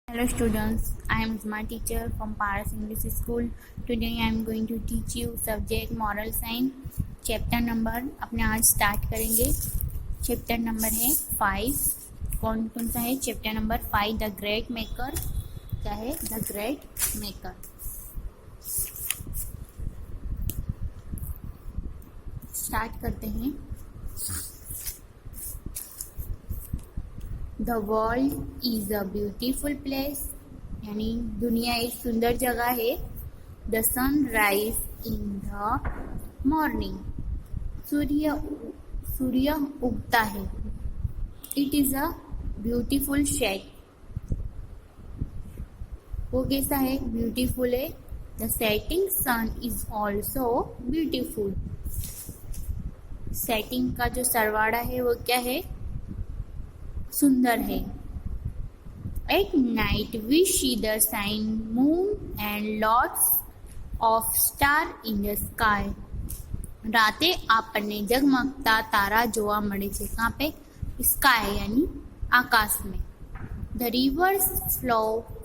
Hello students, I am my teacher from Paras English School. Today I am going to teach you subject moral science. Chapter number अपने आज start करेंगे. Chapter number है 5. कौन कौन सा है? Chapter number 5 the great maker. क्या है? The great maker. स्टार्ट करते हैं. The world is a beautiful place, यानी दुनिया एक सुंदर जगह है. The sun rise in the morning, सूर्य उगता है. It is a beautiful shade, वो कैसा है? ब्यूटीफुल है. The setting sun is also beautiful, setting का जो सरवाड़ा है वो क्या है? सुंदर है. At night we see the shine moon and lots of star in the sky. રાતે આપણને જગમગતા તારા જોવા મળે છે. कहाँ पे? स्काई यानी आकाश में. The rivers flow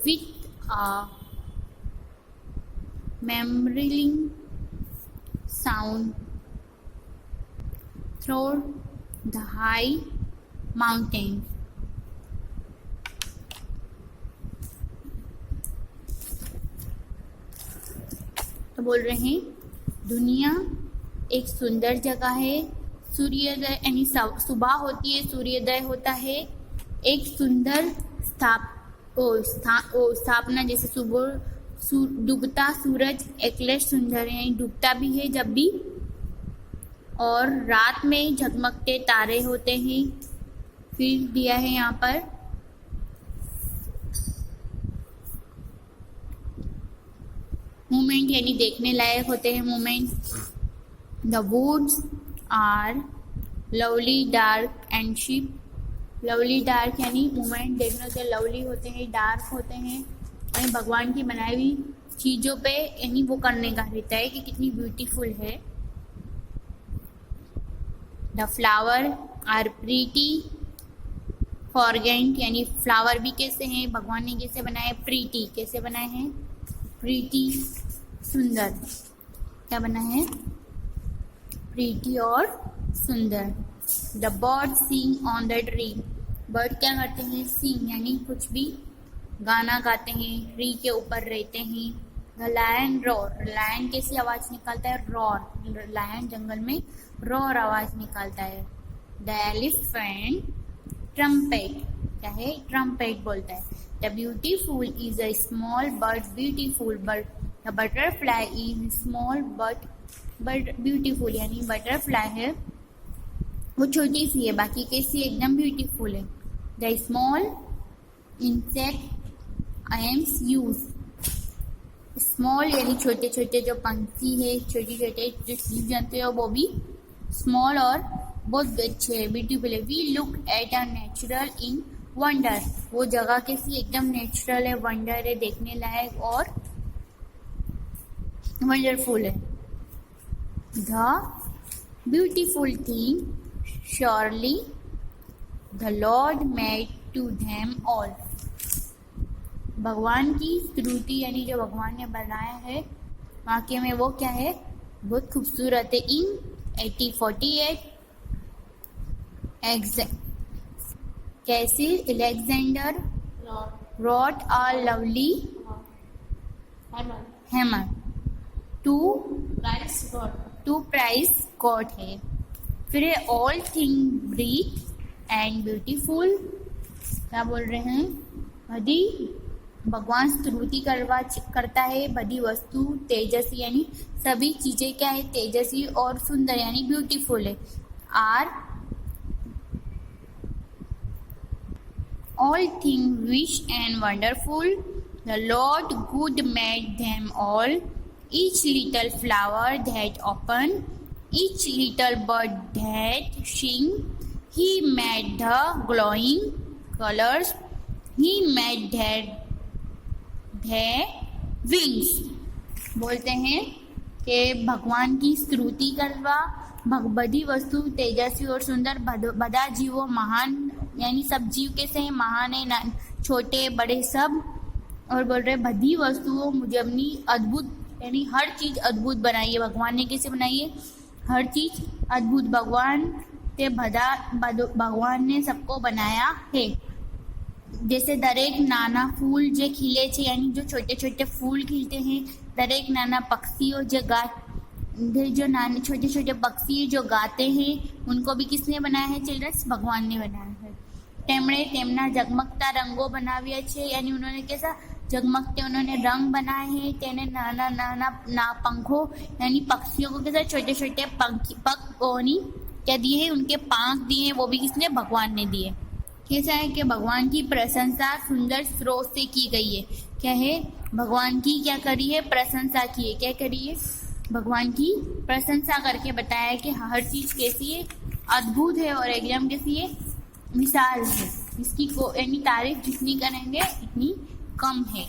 with a murmuring sound through the high mountain. तो बोल रहे हैं दुनिया एक सुंदर जगह है. सूर्योदय यानी सुबह होती है, सूर्योदय होता है. एक सुंदर स्थापना जैसे सुबह डूबता सूरज एकले सुंदर है, डूबता भी है जब भी. और रात में झगमगते तारे होते हैं. फिर दिया है यहाँ पर मोमेंट, यानी देखने लायक होते हैं moment. The woods are lovely dark and ship. Lovely dark यानी मोमेंट देखने होते हैं, लवली होते हैं, डार्क होते हैं. और भगवान की बनाई हुई चीज़ों पे यानी वो करने का रहता है कि कितनी ब्यूटीफुल है. द फ्लावर आर प्रीटी फॉरगेंट, यानी फ्लावर भी कैसे हैं? भगवान ने कैसे बनाए? प्रीटी. कैसे बनाए हैं? प्रीटी, सुंदर. क्या बना है? प्रीटी और सुंदर. The bird sing on the tree. Bird क्या करते हैं? सिंग यानी कुछ भी गाना गाते हैं, ट्री के ऊपर रहते हैं. The lion roar. लायन कैसी आवाज निकालता है? रॉर. लायन जंगल में रॉर आवाज निकालता है. The elephant trumpet. क्या है? ट्रम्पेट बोलता है. The beautiful is a small but beautiful. But the butterfly is small but beautiful, यानी बटरफ्लाई है वो छोटी सी है, बाकी कैसी? एकदम ब्यूटीफुल है. The small insect AIIMS use. Small यानी छोटे छोटे जो पंछी है, छोटे छोटे जो जीव जंतु है वो भी स्मॉल और बहुत अच्छे है, ब्यूटीफुल है. We look at a natural in wonder. वो जगह कैसी? एकदम नेचुरल है, वंडर है, देखने लायक और वंडरफुल है. The beautiful thing surely the lord made to them all. भगवान की स्तुति यानी जो भगवान ने बनाया है वाक्य में वो क्या है? बहुत खूबसूरत है. In 1848 Cecil Alexander wrote a lovely hammer to price God है. फिर all thing breath and beautiful. क्या बोल रहे हैं? बधी भगवान स्तुति करता है, बधी वस्तु तेजस्वी यानी सभी चीजें क्या है? तेजस्वी और सुंदर यानी ब्यूटीफुल है. Are all things rich and wonderful. The Lord good made them all. Each little flower that open, each little bird that sing. He made the glowing colors. He made their wings. बोलते हैं कि भगवान की स्तुति करवा, बधी वस्तु तेजस्वी और सुंदर, बधा जीवो महान यानी सब जीव कैसे हैं? महान है, छोटे बड़े सब और बोल रहे बधी वस्तुओं मुझे अपनी अद्भुत यानी हर चीज अद्भुत बनाई है। भगवान ने कैसे बनाई है? हर चीज अद्भुत। भगवान ने सबको बनाया है। जैसे दरेक नाना फूल जो खिले छे यानी जो छोटे छोटे फूल खिलते हैं, दरेक नाना पक्षियों जो नाने छोटे छोटे पक्षी जो गाते हैं उनको भी किसने बनाया है चिल्ड्रंस? भगवान ने बनाया है। તેમણે તેમના जगमगता रंगों बनाव्या छे यानी उन्होंने कैसा जगमगते उन्होंने रंग बनाए हैं। तेने नाना नाना पंखों यानी पक्षियों को कैसा छोटे छोटे पंखोनी क्या दिए हैं? उनके पंख दिए हैं, वो भी किसने? भगवान ने दिए। कैसा है कि भगवान की प्रशंसा सुंदर स्रोत से की गई है। क्या है? भगवान की क्या करी है? प्रशंसा की है। क्या करी है? भगवान की प्रशंसा करके बताया है कि हर चीज कैसी है? अद्भुत है और एकदम कैसी है? मिसाल है। इसकी यानी तारीफ जितनी करेंगे इतनी कम है।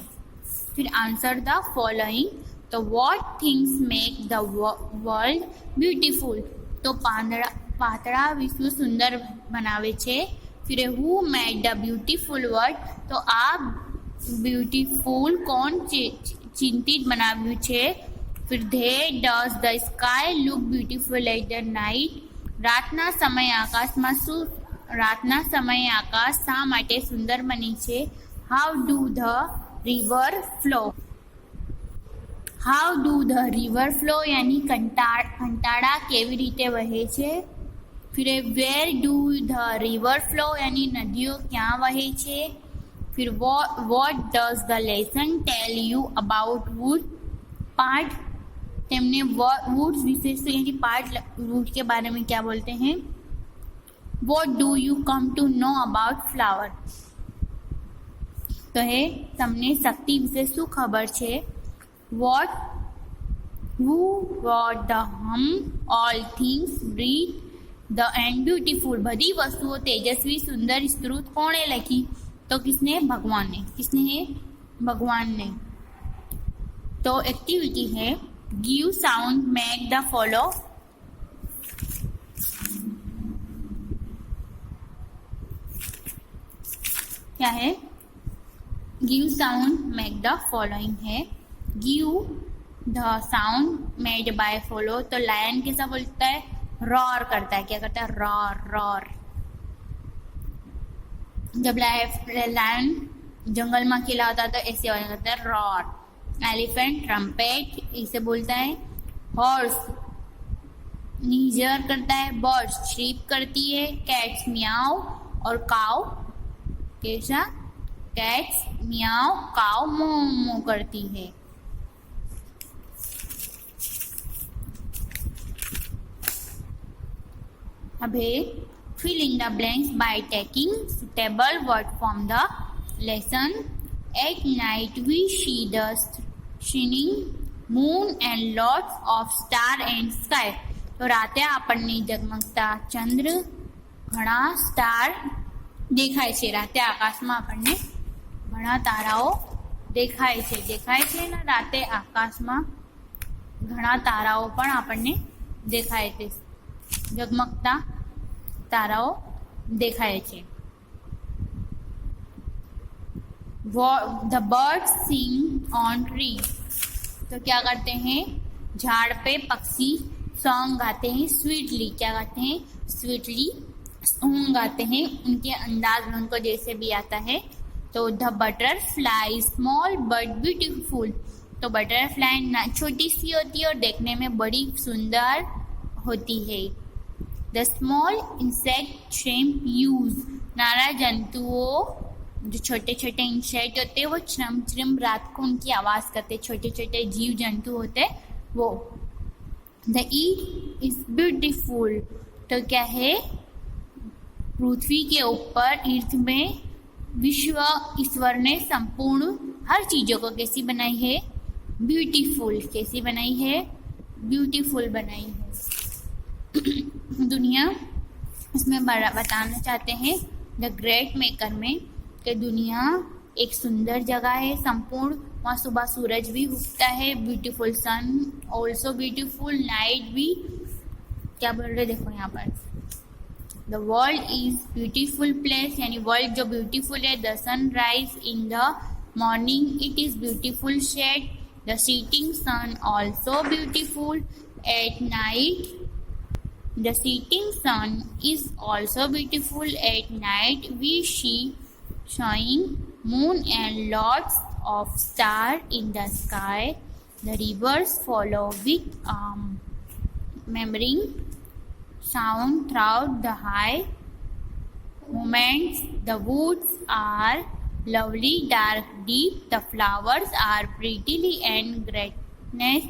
फिर आंसर द फॉलोइंग। तो what things make the world beautiful? तो पातળા विश्व सुंदर बनावे छे। फिर who made the beautiful world? तो आ ब्यूटीफुल कौन चिंतित बनाव्યું છે? फिर धे does the sky look beautiful at the night? रातना समय आकाश शा माटे सुंदर बनी छे? How do the river flow यानी कंटाड़ा केवी रीते वहे छे? फिर where do the river flow यानी नदियों क्या वहे छे? फिर what does the lesson tell you about wood? पाठ तेमने वुड्स विशेष यानी पाठ वुड के बारे में क्या बोलते हैं? What do you come to know about flower? तो है तमने शक्ति विશે શું ખબર છે? What, who, what, the, hum, all things, breathe, the and beautiful। बधी वस्तुओं तेजस्वी सुंदर स्तुति कौने लिखी? तो किसने? भगवान ने। किसने है? भगवान ने। तो एक्टिविटी है give sound make the follow. क्या है? Give sound make the following है। Give the sound made by follow. तो लायन कैसा बोलता है? रॉर करता है। क्या करता है? Roar roar. जब लायन जंगल में अकेला होता है तो ऐसे आवाज करता है रॉर। एलिफेंट ट्रम्पेट इसे बोलता है। हॉर्स नीजर करता है। बर्ड्स शीप करती है। कैट्स मियाओ और काउ कैसा? कैट्स मियाओ काउ मो मो करती है। अब है fill in the blanks by taking suitable word from the lesson। At night we see the shining moon and lots of star and sky। तो राते આપણને જગમગતા ચંદ્ર ઘણા સ્ટાર દેખાય છે। રાતે આકાશમાં આપણને ઘણા તારાઓ દેખાય છે ને રાતે આકાશમાં ઘણા તારાઓ પણ આપણને દેખાય છે। જગમગતા ताराओं देखाए छे। The birds sing on tree. तो क्या करते हैं? झाड़ पे पक्षी सॉन्ग गाते हैं स्वीटली। क्या गाते हैं? स्वीटली सॉन्ग गाते हैं उनके अंदाज में उनको जैसे भी आता है। तो the butterfly small but beautiful. तो बटरफ्लाई छोटी सी होती है और देखने में बड़ी सुंदर होती है। The small insect shrimp use. नाना जंतुओं जो छोटे छोटे इंसेक्ट होते हैं वो श्रिम्प रात को उनकी आवाज करते। छोटे छोटे जीव जंतु होते वो। The eat is beautiful. तो क्या है? पृथ्वी के ऊपर अर्थ में विश्व ईश्वर ने संपूर्ण हर चीजों को कैसी बनाई है? ब्यूटीफुल। कैसी बनाई है? ब्यूटीफुल बनाई है। दुनिया इसमें बताना चाहते हैं द ग्रेट मेकर में कि दुनिया एक सुंदर जगह है संपूर्ण। वहाँ सुबह सूरज भी उगता है। Beautiful sun also beautiful night भी। क्या बोल रहे? देखो यहाँ पर the world is beautiful place यानी वर्ल्ड जो ब्यूटीफुल है। The sun rise in the Morning it is beautiful shade. The setting sun also beautiful. At night the setting sun is also beautiful. At night we see showing moon and lots of stars in the sky. The rivers follow with murmuring sound throughout the high moments. The woods are lovely, dark, deep. The flowers are prettily and greatness.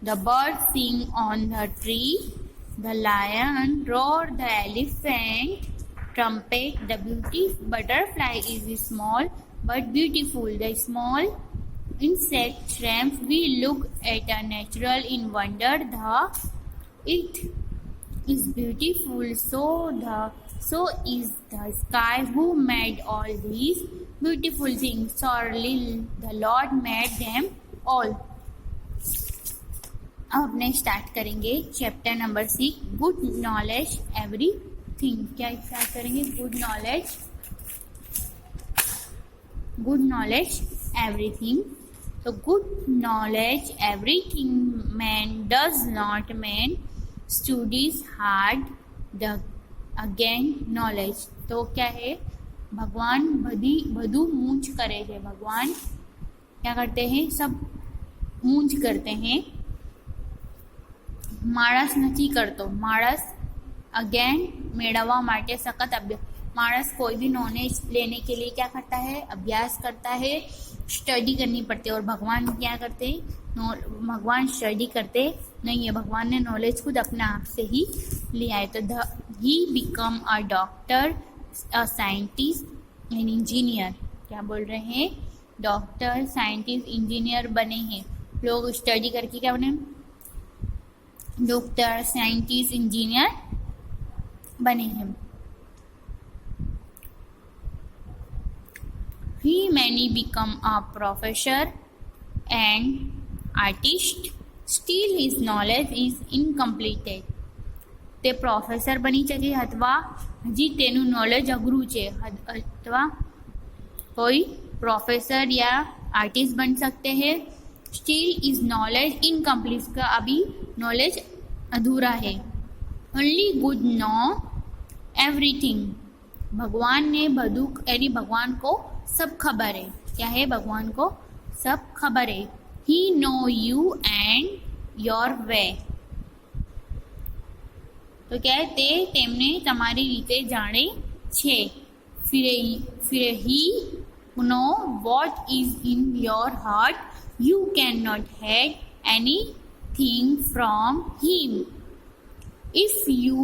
The birds sing on the tree. The lion roar, the elephant trumpet. The beauty butterfly is small but beautiful. The small insect shrimp. We look at a natural in wonder. It is beautiful. So is the sky. Who made all these beautiful things? Surely the Lord made them all. अब अपने start करेंगे chapter number 6 good knowledge everything. क्या start करेंगे? Good knowledge everything. तो good knowledge everything man does not man studies hard the again knowledge. तो क्या है? भगवान બધું મૂંઝ કરે છે. भगवान क्या करते हैं? सब મૂંઝ करते हैं. માણસ નથી કરતો. માણસ अगेन मेड़वा माटे सखत अभ्यास. माणस कोई भी नॉलेज लेने के लिए क्या करता है? अभ्यास करता है, स्टडी करनी पड़ती है. और भगवान क्या करते हैं? भगवान स्टडी करते नहीं है. भगवान ने नॉलेज खुद अपने आप से ही लिया है. तो he become a doctor, a scientist and engineer. क्या बोल रहे हैं? डॉक्टर, साइंटिस्ट, इंजीनियर बने हैं. लोग स्टडी करके क्या बने? डॉक्टर, साइंटिस्ट, इंजीनियर बने हैं. He many become a professor and artist. Still his knowledge is incomplete. તે પ્રોફેસર બની શકે અથવા હજી તેનું નોલેજ અઘરું છે. અથવા कोई प्रोफेसर या आर्टिस्ट बन सकते हैं. Still is knowledge incomplete. का अभी नॉलेज अधूरा है. Only good know everything. भगवान ने બધું यानी भगवान को सब खबर है. क्या है? भगवान को सब खबर है. He know you and your way. तो क्या है? તે તેમને તમારી રીતે જાણે છે. फिर ही no what is in your heart. You cannot hide anything from him. If you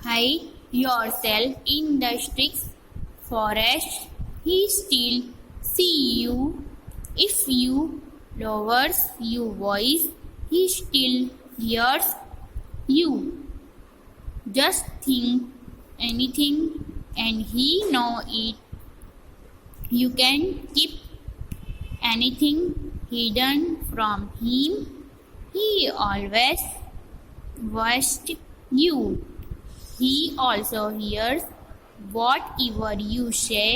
hide yourself in the strict forest, he still see you. If you lowers your voice, he still hears you. Just think anything and he know it. You can keep anything hidden from him. He always watched you. He also hears whatever you say.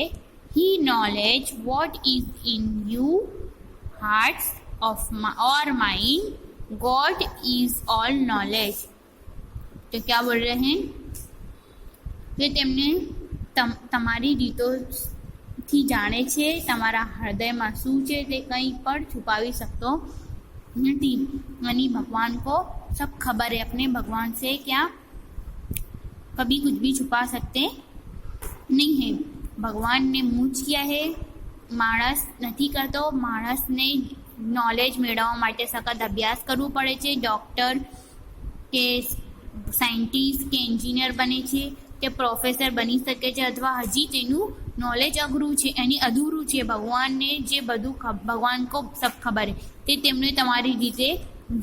He knowledge what is in you hearts of or mind. God is all knowledge. तो क्या बोल रहे हैं? કે તેમને તમારી રીતોથી જાણે છે. તમારા હૃદયમાં શું છે તે કંઈ પણ છુપાવી શકતો નથી. यानी भगवान को सब खबर है. अपने भगवान से क्या कभी कुछ भी छुपा सकते नहीं है. भगवान ने મૂંઝ किया है. માણસ નથી કરતો. માણસને નોલેજ મેળવવા માટે સખત અભ્યાસ કરવું પડે છે. ડૉક્ટર કે સાયન્ટિસ્ટ કે એન્જિનિયર બને છે. તે પ્રોફેસર બની શકે છે અથવા હજી તેનું નોલેજ અઘરું છે, એની અધૂરું છે. ભગવાનને જે બધું भगवान को सब खबर है તે તેમને તમારી રીતે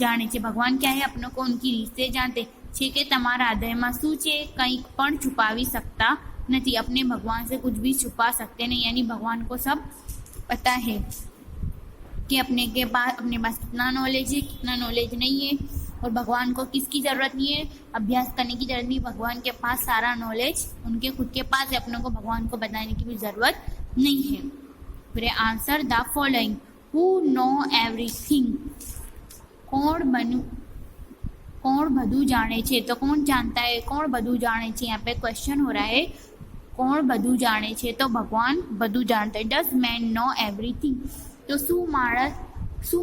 જાણે છે. ભગવાન क्या है? अपनों को उनकी रीत से जानते છે કે તમારા હૃદયમાં શું છે કંઈ પણ છુપાવી सकता नहीं. अपने भगवान से कुछ भी छुपा सकते नहीं. यानी भगवान को सब पता है कि अपने पास कितना नॉलेज है, कितना नॉलेज नहीं है. और भगवान को किसकी ज़रूरत नहीं है? अभ्यास करने की ज़रूरत नहीं. भगवान के पास सारा नॉलेज उनके खुद के पास है. अपनों को भगवान को बताने की भी ज़रूरत नहीं है। फिर answer the following, who know everything, કોણ બધું જાણે છે, તો કોણ જાણતા है, કોણ બધું જાણે છે, यहाँ पे क्वेश्चन हो रहा है કોણ બધું જાણે છે, તો ભગવાન બધું જાણતા है। डज मैन नो एवरीथिंग, तो શું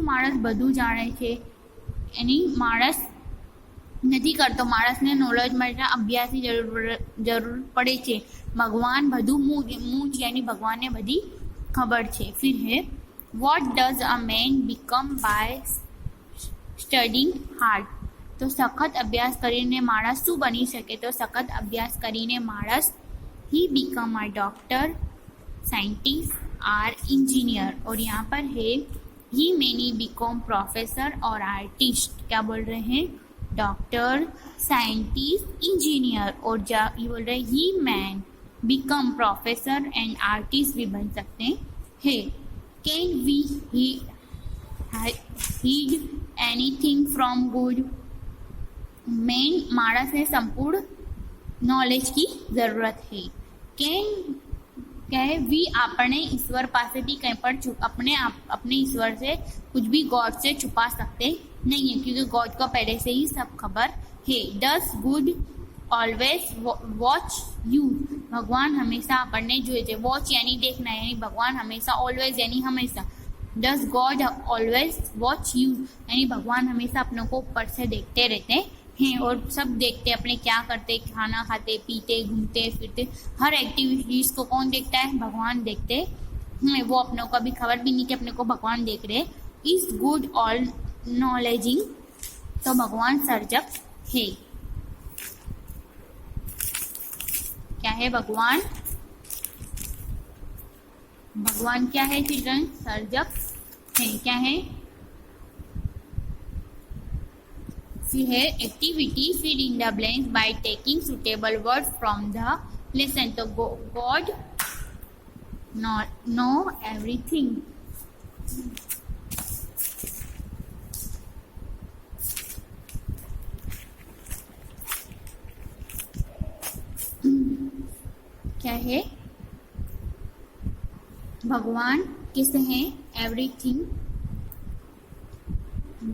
માણસ બધું જાણે છે, એની માણસ નથી કરતો, માણસને નોલેજ માટે અભ્યાસની જરૂર પડે છે। ભગવાન બધું મૂંઝ यानी ભગવાનને બધી ખબર છે। फिर है what does a man become by studying hard, તો સખત અભ્યાસ કરીને માણસ શું બની શકે, તો સખત અભ્યાસ કરીને માણસ he become a doctor, scientist or engineer, और यहाँ पर है he many become professor और artist, क्या बोल रहे हैं, डॉक्टर, साइंटिस्ट, इंजीनियर, और ये बोल रहे हैं ही man become professor and artist भी बन सकते हैं। Can we heed anything from good, मेन मानस ने संपूर्ण नॉलेज की जरूरत है। कैन क्या है, वी अपने ईश्वर पासेથી કંઈ પણ अपने ईश्वर से कुछ भी गॉड से छुपा सकते नहीं है, क्योंकि गॉड को पहले से ही सब खबर है। Does good always watch you, भगवान हमेशा अपने जो है वॉच यानी देखना, यानी भगवान हमेशा, ऑलवेज यानी हमेशा। Does God always watch you, यानी भगवान हमेशा अपनों को ऊपर से देखते रहते हैं और सब देखते अपने क्या करते, खाना खाते, पीते, घूमते फिरते, हर एक्टिविटीज को कौन देखता है, भगवान देखते हैं। वो अपनों को अभी खबर भी नहीं कि अपने को भगवान देख रहे। इज गुड ऑल नॉलेजिंग, तो भगवान सर्जक है। क्या है भगवान, भगवान क्या है चिल्ड्रन, सर्जक है। क्या है, फिर है activity fill in the blanks by taking suitable word from the lesson, तो गॉड नो एवरीथिंग, क्या है, भगवान किस हैं, एवरीथिंग,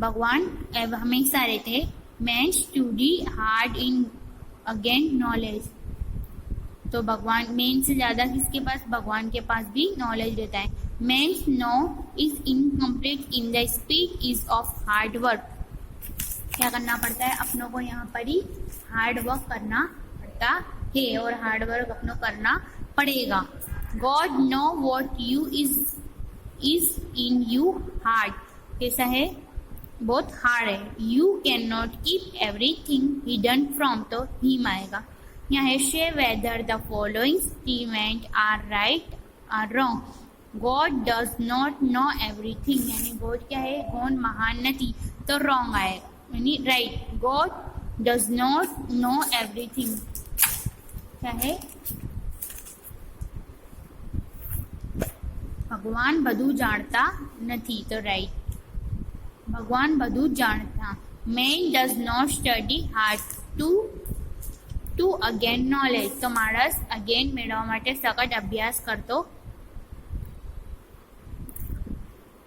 भगवान हमेशा रहते हैं। Man study hard in again knowledge, तो भगवान मेन से ज्यादा किसके पास, भगवान के पास भी नॉलेज रहता है। Man know is incomplete in the speed is of hard work, क्या करना पड़ता है, अपनों को यहाँ पर ही हार्ड वर्क करना पड़ता है और हार्ड वर्क अपनों करना पड़ेगा। God know what you is in you hard, कैसा है, बहुत हार्ड है। You can not keep everything hidden from, तो हिम आएगा। यहाँ है say whether the following statement are right or wrong. God does not know everything, यानी God क्या है, गॉड महान नहीं, तो रॉन्ग आएगा, यानी right. God does not know everything, क्या है, भगवान બધું જાણતા નથી, તો રાઈટ, ભગવાન બધું જાણતા। Man does not study hard to again knowledge, તો માણસ અગેન મેળવવા માટે સખત અભ્યાસ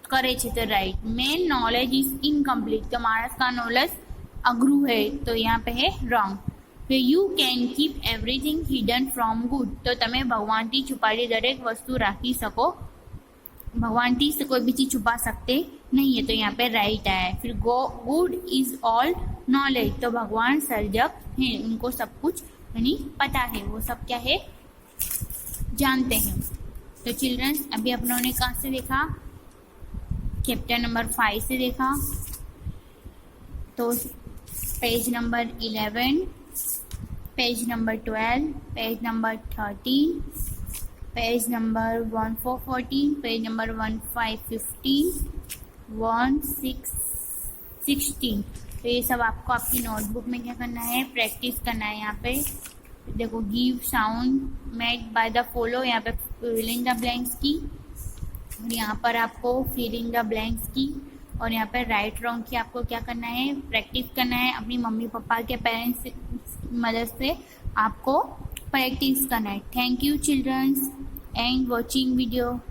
કરે છે, તો રાइट। मेन नॉलेज इज इनकम्प्लीट, तो मानस का नॉलेज अग्रू है, तो यहाँ पे है रॉन्ग। फिर you can keep everything hidden from good, तो તમે ભગવાનથી છુપાયેલી દરેક વસ્તુ રાખી શકો, भगवानથી से कोई भी चीज छुपा सकते नहीं है, तो यहाँ पे राइट आया है। फिर गुड इज ऑल नॉलेज, तो भगवान सर्जक है, उनको सब कुछ यानी पता है, वो सब क्या है, जानते हैं। तो चिल्ड्रंस अभी अपनों ने कहाँ से देखा, चैप्टर नंबर 5 से देखा, तो page number 11, page number 12, page number 13, page number 1414, page number 1515, 1616, तो ये सब आपको आपकी नोटबुक में क्या करना है, प्रैक्टिस करना है। यहाँ पे देखो give sound made by the follow, यहाँ पे फिल इन द ब्लैंक्स की, और यहाँ पर आपको फिल इन द ब्लैंक्स की, और यहाँ पे राइट रॉन्ग की आपको क्या करना है, प्रैक्टिस करना है। अपनी मम्मी पापा के पेरेंट्स की मदद से आपको प्रैक्टिस करना है। Thank you childrens. and watching video.